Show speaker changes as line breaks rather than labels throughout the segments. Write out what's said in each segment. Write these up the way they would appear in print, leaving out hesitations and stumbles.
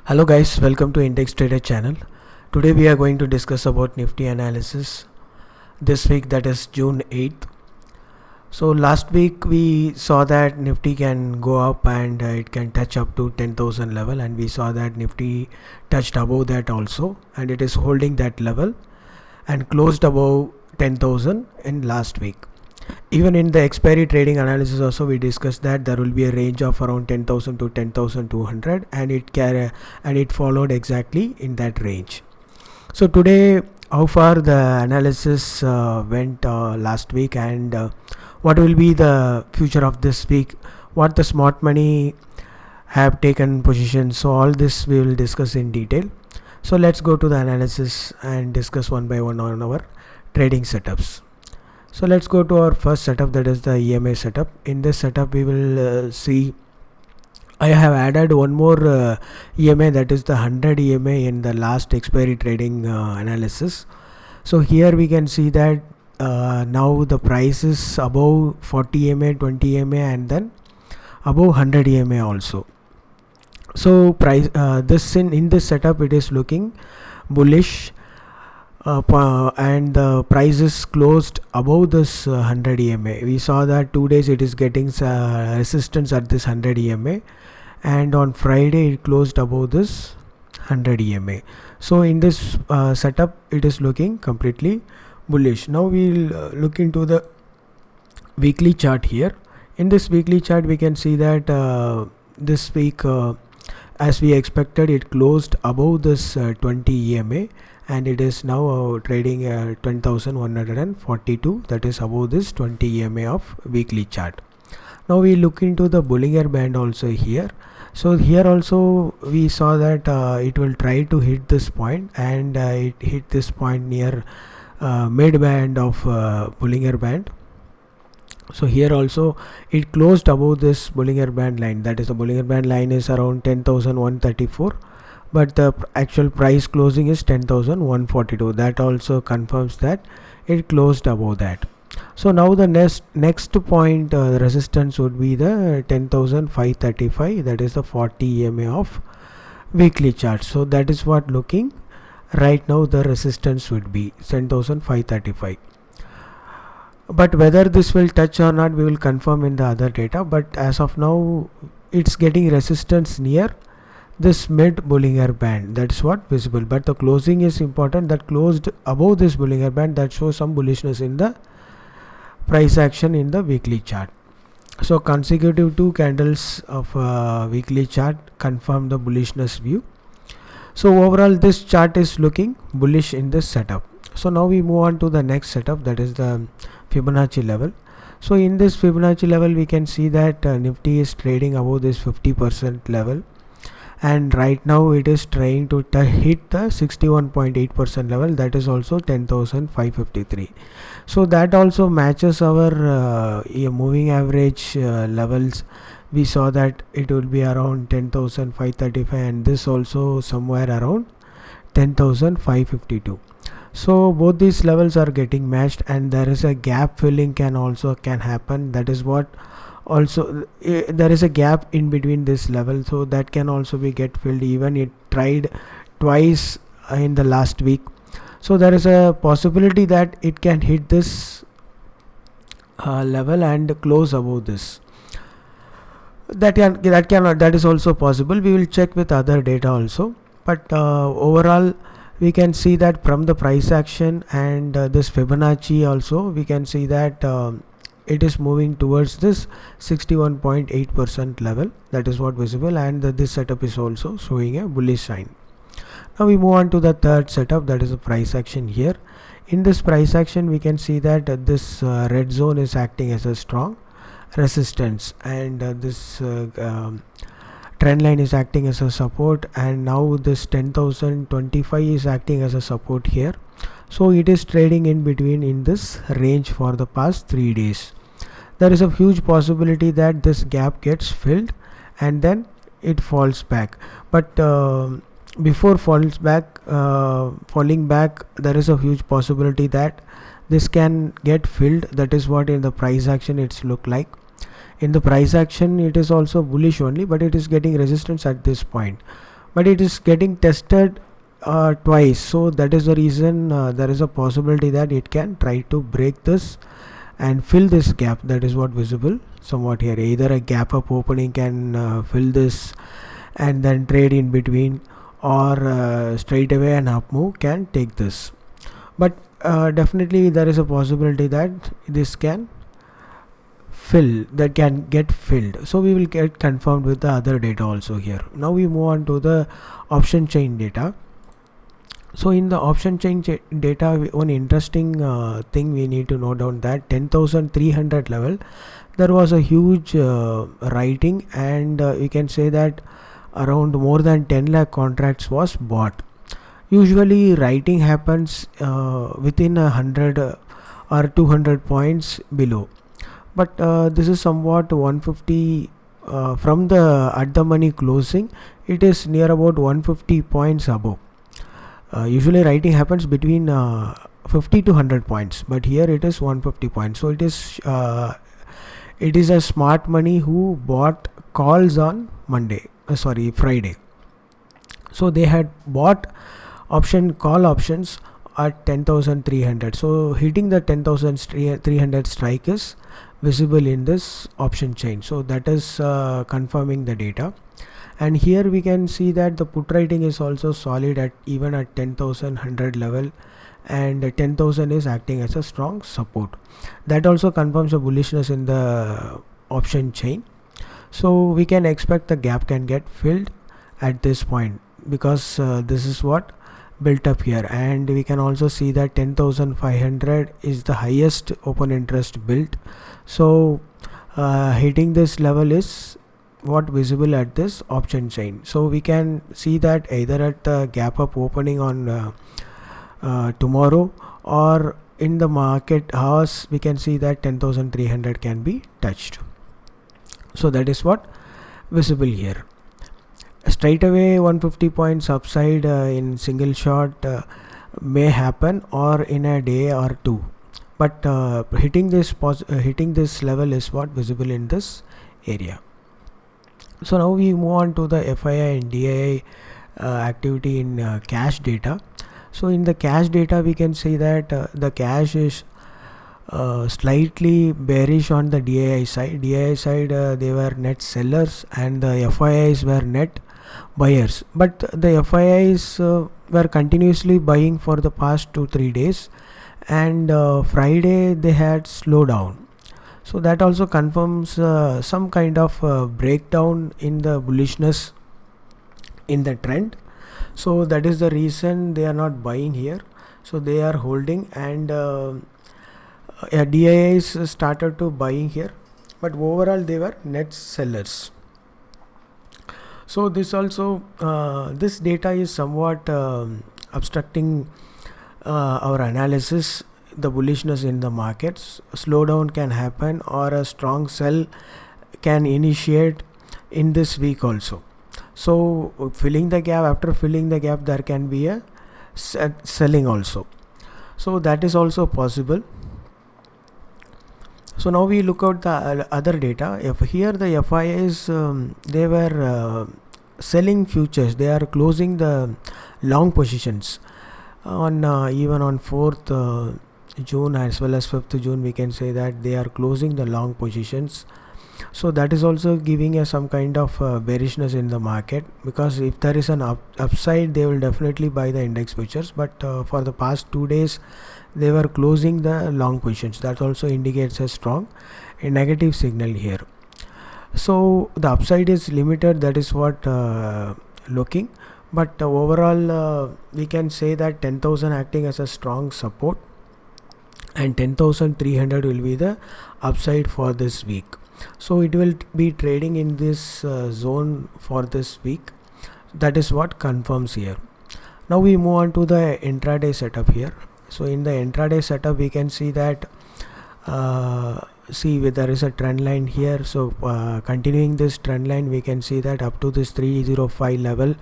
Hello guys, welcome to Index Trader channel. Today we are going to discuss about Nifty analysis this week, that is June 8th. So last week we saw that Nifty can go up and it can touch up to 10,000 level, and we saw that Nifty touched above that also, and it is holding that level and closed above 10,000 in last week. Even in the expiry trading analysis also we discussed that there will be a range of around 10,000 to 10,200, and it followed exactly in that range. So today, how far the analysis went last week, and what will be the future of this week, what the smart money have taken position. So all this we will discuss in detail. So let's go to the analysis and discuss one by one on our trading setups. So let's go to our first setup, that is the EMA setup. In this setup we will see I have added one more EMA, that is the 100 EMA in the last expiry trading analysis. So here we can see that now the price is above 40 EMA, 20 EMA, and then above 100 EMA also. So price in this setup it is looking bullish, and the price is closed above this 100 EMA. We saw that 2 days it is getting resistance at this 100 EMA, and on Friday it closed above this 100 EMA. So in this setup it is looking completely bullish. Now we'll look into the weekly chart here. In this weekly chart we can see that this week, as we expected, it closed above this 20 EMA, and it is now trading 10,142, that is above this 20 EMA of weekly chart. Now we look into the Bollinger Band also here. So here also we saw that it will try to hit this point, and it hit this point near mid band of Bollinger Band. So here also it closed above this Bollinger Band line, that is the Bollinger Band line is around 10,134, but the actual price closing is 10,142. That also confirms that it closed above that. So now the next point, resistance would be the 10,535, that is the 40 EMA of weekly chart. So that is what looking right now the resistance would be 10,535. But whether this will touch or not we will confirm in the other data, but as of now it's getting resistance near this mid Bollinger Band. That's what visible, but the closing is important, that closed above this Bollinger Band. That shows some bullishness in the price action in the weekly chart. So consecutive 2 candles of weekly chart confirm the bullishness view. So overall this chart is looking bullish in this setup. So now we move on to the next setup, that is the Fibonacci level. So in this Fibonacci level we can see that Nifty is trading above this 50% level, and right now it is trying to hit the 61.8% level, that is also 10,553. So that also matches our moving average levels. We saw that it will be around 10,535, and this also somewhere around 10,552. So both these levels are getting matched, and there is a gap filling can happen. That is what also there is a gap in between this level, so that can also be get filled. Even it tried twice in the last week, so there is a possibility that it can hit this level and close above this. That is also possible. We will check with other data also, but overall we can see that from the price action and this Fibonacci also we can see that it is moving towards this 61.8% level. That is what visible, and this setup is also showing a bullish sign. Now we move on to the third setup, that is the price action here. In this price action we can see that this red zone is acting as a strong resistance, and this trend line is acting as a support, and now this 10,025 is acting as a support here. So it is trading in between in this range for the past 3 days. There is a huge possibility that this gap gets filled and then it falls back, but before falling back there is a huge possibility that this can get filled. That is what in the price action it's look like. In the price action it is also bullish only, but it is getting resistance at this point. but it is getting tested twice, so that is the reason there is a possibility that it can try to break this and fill this gap. That is what visible somewhat here. Either a gap up opening can fill this and then trade in between, or straight away an up move can take this. But definitely there is a possibility that this can get filled, so we will get confirmed with the other data also here. Now we move on to the option chain data. So in the option chain data, one interesting thing we need to note down that 10,300 level there was a huge writing, and we can say that around more than 10 lakh contracts was bought. Usually writing happens within 100 or 200 points below, but this is somewhat 150 from the at the money closing. It is near about 150 points above. Usually writing happens between 50 to 100 points, but here it is 150 points. So it is a smart money who bought calls on Friday. So they had bought call options at 10,300. So hitting the 10,300 strike is visible in this option chain. So that is confirming the data. And here we can see that the put writing is also solid even at 10,100 level, and 10,000 is acting as a strong support. That also confirms the bullishness in the option chain. So we can expect the gap can get filled at this point, because this is what built up here, and we can also see that 10,500 is the highest open interest built. So hitting this level is what visible at this option chain. So we can see that either at the gap up opening on tomorrow, or in the market hours we can see that 10,300 can be touched. So that is what visible here. Straight away 150 points upside in single shot may happen, or in a day or two, but hitting this level is what visible in this area. So now we move on to the FII and DII activity in cash data. So in the cash data we can see that the cash is slightly bearish on the DII side. DII side they were net sellers, and the FIIs were net buyers, but the FIIs were continuously buying for the past 2-3 days, and Friday they had slowed down. So that also confirms some kind of breakdown in the bullishness in the trend. So that is the reason they are not buying here, so they are holding, and DIIs started to buying here, but overall they were net sellers. So this also this data is somewhat obstructing our analysis, the bullishness in the markets. Slowdown can happen, or a strong sell can initiate in this week also. So filling the gap, after filling the gap there can be a selling also, so that is also possible. So now we look at the other data. If here the FIIs they were selling futures, they are closing the long positions on even on 4th June as well as 5th June. We can say that they are closing the long positions. So that is also giving us some kind of bearishness in the market, because if there is an upside they will definitely buy the index futures, but for the past 2 days they were closing the long positions. That also indicates a strong negative signal here. So the upside is limited, that is what looking, but overall we can say that 10,000 acting as a strong support, and 10,300 will be the upside for this week. So it will be trading in this zone for this week. That is what confirms here. Now we move on to the intraday setup here. So in the intraday setup we can see that there is a trend line here. So continuing this trend line, we can see that up to this 305 level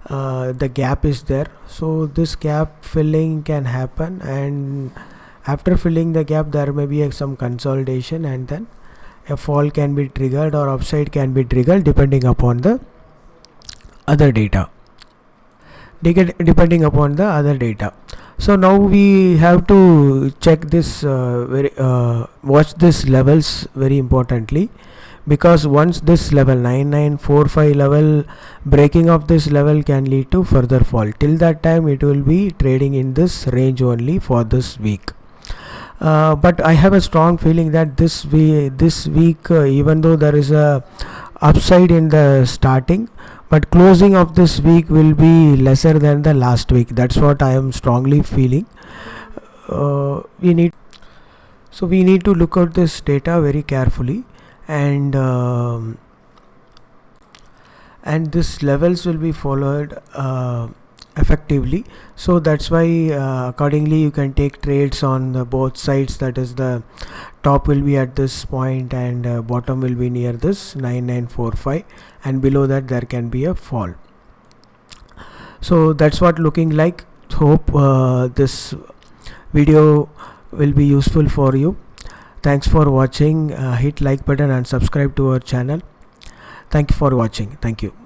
the gap is there. So this gap filling can happen, and after filling the gap there may be some consolidation, and then a fall can be triggered or upside can be triggered depending upon the other data. depending upon the other data. So now we have to check this watch this levels very importantly, because once this level 9945 level, breaking of this level can lead to further fall. Till that time it will be trading in this range only for this week. But I have a strong feeling that this week even though there is a upside in the starting, but closing of this week will be lesser than the last week. That's what I am strongly feeling. We need to look at this data very carefully, and this levels will be followed effectively. So that's why accordingly you can take trades on both sides. That is, the top will be at this point and bottom will be near this 9945, and below that there can be a fall. So that's what looking like. Hope this video will be useful for you. Thanks for watching. Hit like button and subscribe to our channel. Thank you for watching. Thank you.